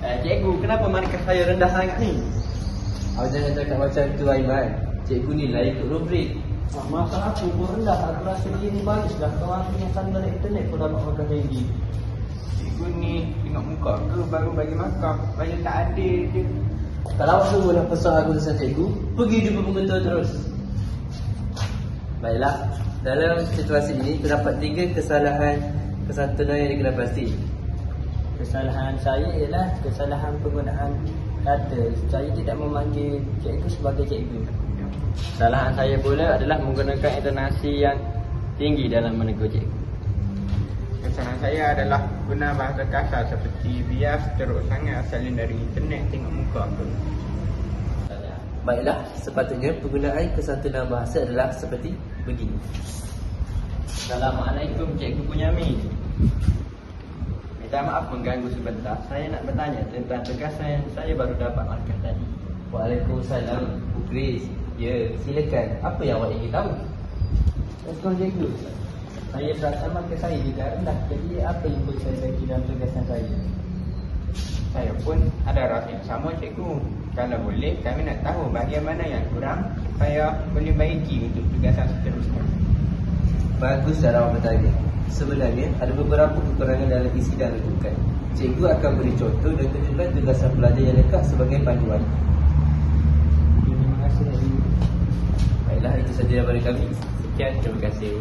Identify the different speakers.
Speaker 1: Cikgu, kenapa markah saya rendah sangat ni?
Speaker 2: Awak jangan cakap macam tu, Aiman. Cikgu ni lah ikut rubrik.
Speaker 1: Masa aku pun rendah, aku rasa dia ni bagus dah. Kalau aku yang selalu balik internet pun dapat markah tinggi.
Speaker 3: Cikgu ni tengok muka aku baru bagi markah. Banyak tak adil je.
Speaker 2: Kalau awak semua nak pesan aku tentang cikgu, pergi jumpa pengetua terus. Baiklah, dalam situasi ini terdapat 3 kesalahan kesantunan yang dikena pasti.
Speaker 1: Kesalahan saya ialah kesalahan penggunaan kata. Saya tidak memanggil cikgu sebagai cikgu. Kesalahan saya pula adalah menggunakan intonasi yang tinggi dalam menegur cikgu.
Speaker 3: Kesalahan saya adalah guna bahasa kasar seperti bias, teruk sangat asalin dari internet tengok muka aku.
Speaker 2: Baiklah, sepatutnya penggunaan kesantunan bahasa adalah seperti begini.
Speaker 1: Assalamualaikum Cikgu Punyamin.
Speaker 3: Minta maaf mengganggu sebentar. Saya nak bertanya tentang tugasan yang saya baru dapat markah tadi.
Speaker 2: Waalaikumsalam, Bu Chris. Ya, silakan. Apa yang awak ingin tahu?
Speaker 1: Betul Cikgu. Saya perasaan markah saya juga rendah. Jadi apa yang boleh saya bagi dalam tugasan saya?
Speaker 3: Saya pun ada rasa yang sama, Cikgu. Kalau boleh, kami nak tahu bahagian mana yang kurang supaya boleh baiki untuk tugasan seterusnya.
Speaker 2: Bagus cara awak bertanya. Sebenarnya ada beberapa kekurangan dalam isi dan rujukan. Cikgu akan beri contoh dan tunjukkan tugasan pelajar yang dekat sebagai panduan.
Speaker 1: Terima kasih.
Speaker 2: Baiklah, itu saja daripada kami. Sekian, terima kasih.